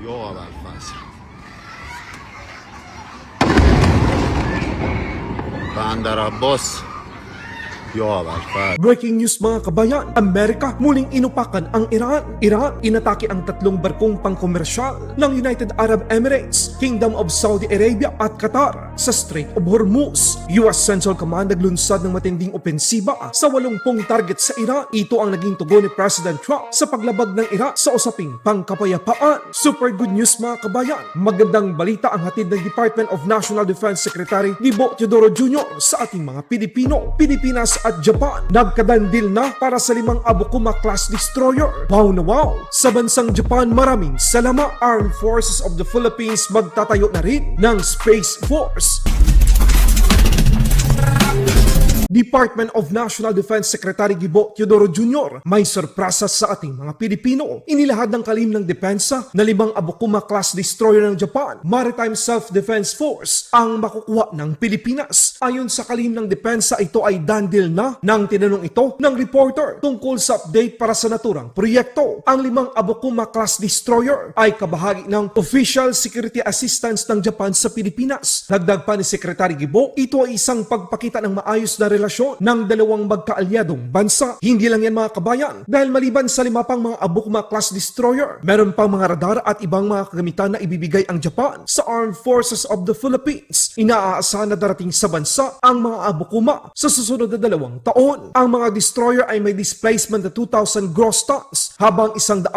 yok haber fazla. Bandar Abbas. Yok haber fazla. Breaking news mga kabayan, Amerika muling inupakan ang Iran. Iran inatake ang tatlong barkong pangkomersyal ng United Arab Emirates, Kingdom of Saudi Arabia at Qatar sa Strait of Hormuz. US Central Command naglunsad ng matinding opensiba sa 80 target sa Iran. Ito ang naging tugon ni President Trump sa paglabag ng Iran sa usaping pangkapayapaan. Super good news mga kabayan, magandang balita ang hatid ng Department of National Defense Secretary Gibo Teodoro Jr. sa ating mga Pilipino, Pilipinas at Japan. Nagkadandil na para sa 5 Abukuma class destroyer. Wow na wow! Sa bansang Japan, maraming salamat. Armed Forces of the Philippines magtatayo na rin ng Space Force. Department of National Defense Secretary Gibo Teodoro Jr. may sorpresa sa ating mga Pilipino. Inilahad ng kalihim ng depensa na 5 Abukuma class destroyer ng Japan Maritime Self-Defense Force ang makukuha ng Pilipinas. Ayon sa kalihim ng depensa, ito ay dandil na nang tinanong ito ng reporter tungkol sa update para sa naturang proyekto. Ang 5 Abukuma class destroyer ay kabahagi ng Official Security Assistance ng Japan sa Pilipinas. Dagdag pa ni Secretary Gibo, ito ay isang pagpakita ng maayos na relasyon ng dalawang magkaalyadong bansa. Hindi lang yan mga kabayan, dahil maliban sa 5 pang mga Abukuma class destroyer, meron pang mga radar at ibang mga kagamitan na ibibigay ang Japan sa Armed Forces of the Philippines. Inaasahan na darating sa bansa ang mga Abukuma sa susunod na 2 taon. Ang mga destroyer ay may displacement na 2,000 gross tons, habang 109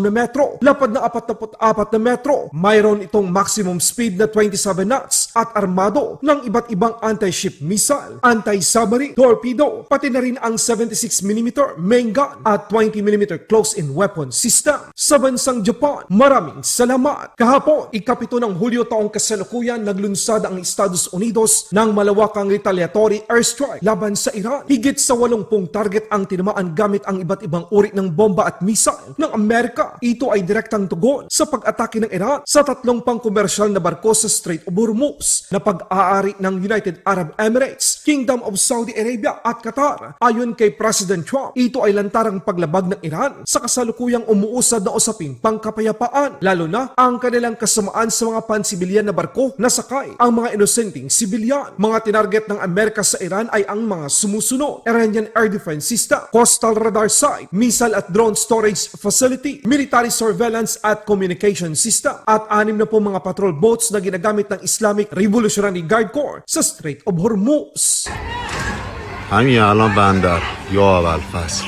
na metro, lapad na 44 na metro. Mayroon itong maximum speed na 27 knots at armado ng iba't ibang anti-ship missile, anti-submarine, torpedo, pati na rin ang 76mm main gun at 20mm close-in weapon system. Sa bansang Japan, maraming salamat. Kahapon, ika-7 ng Hulyo taong kasalukuyan, naglunsad ang Estados Unidos ng malawakang retaliatory airstrike laban sa Iran. Higit sa 80 target ang tinamaan gamit ang iba't ibang uri ng bomba at missile ng Amerika. Ito ay direktang tugon sa pag-atake ng Iran sa 3 pang-komersyal na barko sa Strait of Hormuz na pag-aari ng United Arab Emirates, Kingdom of Saudi Arabia at Qatar. Ayon kay President Trump, ito ay lantarang paglabag ng Iran sa kasalukuyang umuusad na usaping pangkapayapaan, lalo na ang kanilang kasamaan sa mga pansibilyan na barko na sakay ang mga inosenteng sibilyan. Mga tinarget ng Amerika sa Iran ay ang mga sumusunod: Iranian Air Defense System, Coastal Radar Site, Missile at Drone Storage Facility, Military Surveillance at Communication System, at 6 na po mga patrol boats na ginagamit ng Islamic Revolutionary Guard Corps sa Strait of Hormuz. همین الان بندر یا اول فصل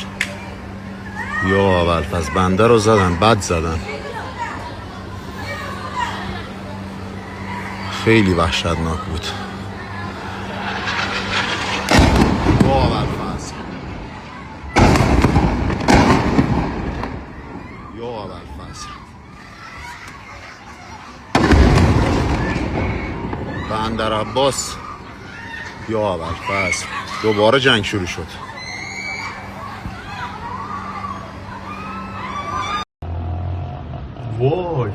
بندر رو زدن، بد زدن، خیلی وحشتناک بود. یا اول فصل بندر عباس یا اول فصل. دوباره جنگ شروع شد. وای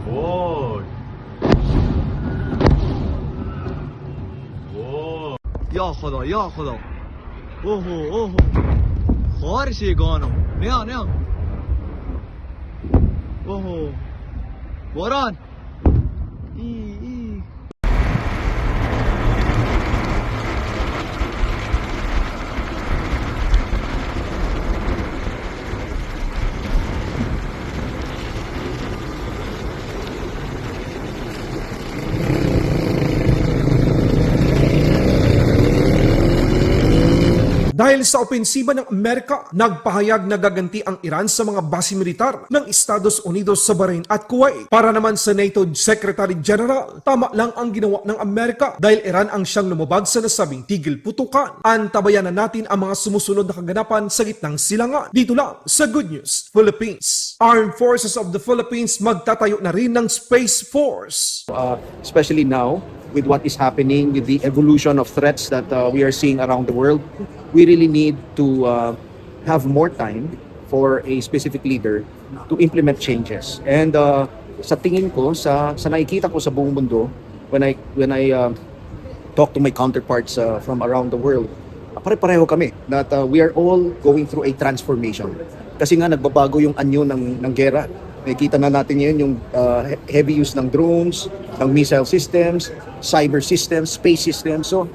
وای وای یا خدا یا خدا اوهو اوهو خارش یگانو نه اوهو باران ای Dahil sa opensiba ng Amerika, nagpahayag na gaganti ang Iran sa mga base militar ng Estados Unidos sa Bahrain at Kuwait. Para naman sa NATO Secretary General, tama lang ang ginawa ng Amerika dahil Iran ang siyang lumabag sa nasabing tigil putukan. Antabayan na natin ang mga sumusunod na kaganapan sa gitnang silangan. Dito lang sa Good News Philippines. Armed Forces of the Philippines magtatayo na rin ng Space Force. Especially now with what is happening, with the evolution of threats that we are seeing around the world, we really need to have more time for a specific leader to implement changes. And sa tingin ko, sa nakikita ko sa buong mundo, when I talk to my counterparts from around the world, pare-pareho kami that we are all going through a transformation. Kasi nga nagbabago yung anyo ng gera. Nakikita na natin ngayon yung heavy use ng drones, ng missile systems, cyber systems, space systems. So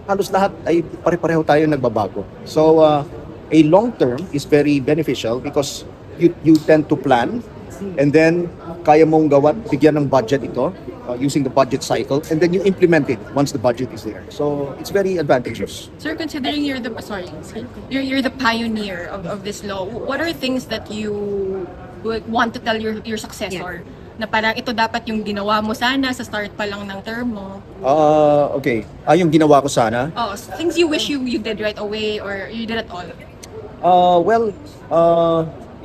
halos lahat ay pare-pareho tayo nagbabago. So a long term is very beneficial because you tend to plan and then kaya mong bigyan ng budget ito using the budget cycle, and then you implement it once the budget is there. So it's very advantageous. Sir, considering you're the you're the pioneer of this law, what are things that you would want to tell your successor? Na parang ito dapat yung ginawa mo sana sa start pa lang ng term mo. Okay. Yung ginawa ko sana. Oh, things you wish you did right away or you did it all.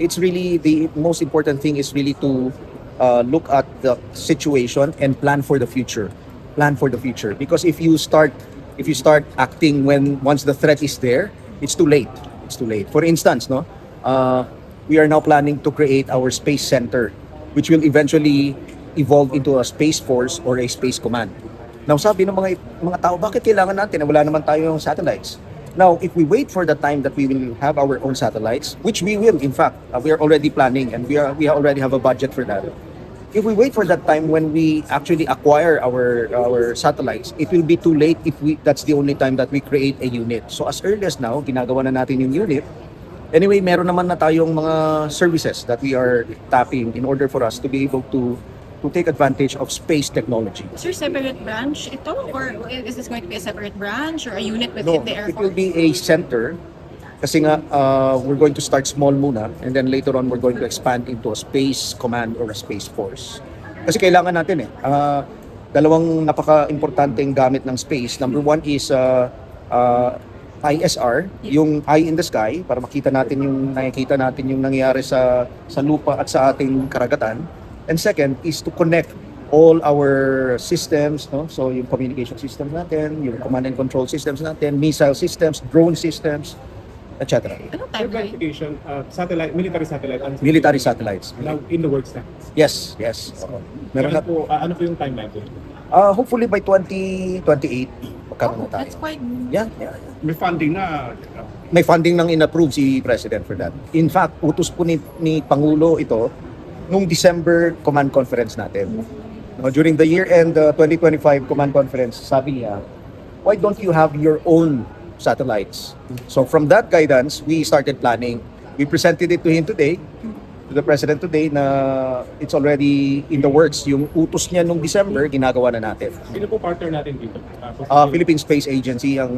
It's really the most important thing is really to look at the situation and plan for the future. Plan for the future, because if you start acting once the threat is there, it's too late. It's too late. For instance, no, we are now planning to create our space center, which will eventually evolve into a space force or a space command. Now, sabi ng mga tao, bakit kailangan natin? Wala naman tayong satellites. Now, if we wait for the time that we will have our own satellites, which we will, in fact, we are already planning and we already have a budget for that. If we wait for that time when we actually acquire our satellites, it will be too late if that's the only time that we create a unit. So as early as now, ginagawa na natin yung unit. Anyway, meron naman na tayong mga services that we are tapping in order for us to be able to take advantage of space technology. Is there separate branch ito? Or is this going to be a separate branch or a unit within the Air It will Force? be a center. Kasi nga, we're going to start small muna and then later on, we're going to expand into a space command or a space force. Kasi kailangan natin dalawang napaka-importanteng gamit ng space. Number one is ISR, yung eye in the sky, para nakikita natin yung nangyayari sa lupa at sa ating karagatan. And second is to connect all our systems, no? So yung communication systems natin, yung command and control systems natin, missile systems, drone systems, etc. Anong Your timeline? verification, military satellite. Military satellites. Now, in the works na. Yes. Meron na po. Ano po yung timeline po? Hopefully by 2028, magkaroon na tayo. That's quite... Yeah. May funding na. May funding nang in-approve si President for that. In fact, utos po ni Pangulo ito nung December command conference natin. During the year-end 2025 command conference, sabi niya, why don't you have your own satellites? So from that guidance, we started planning. We presented it to him today, to the President today, na it's already in the works. Yung utos niya nung December, ginagawa na natin. Sino po partner natin dito? Philippine Space Agency ang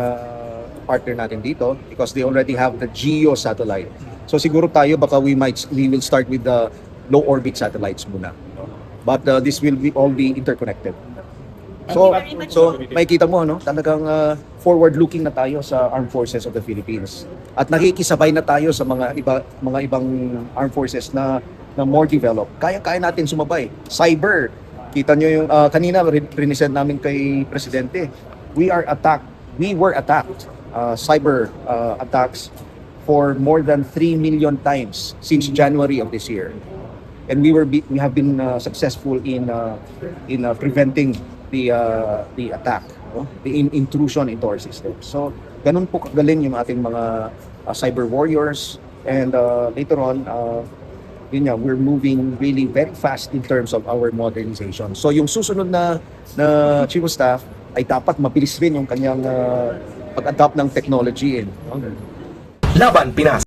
partner natin dito because they already have the GEO satellite. So siguro tayo baka we will start with the low orbit satellites muna. But this will all be interconnected. So makikita mo talagang forward looking na tayo sa Armed Forces of the Philippines. At nakikisabay na tayo sa mga ibang armed forces na more developed. Kaya natin sumabay. Cyber, kita nyo yung kanina rinesend namin kay Presidente. We were attacked cyber attacks for more than 3 million times since January of this year. And we have been successful in preventing the attack, the intrusion into our system. So, ganun po kagaling yung ating mga cyber warriors. And later on, we're moving really very fast in terms of our modernization. So, yung susunod na Chief of Staff ay dapat mabilis rin yung kanyang pag-adapt ng technology. Laban Pinas.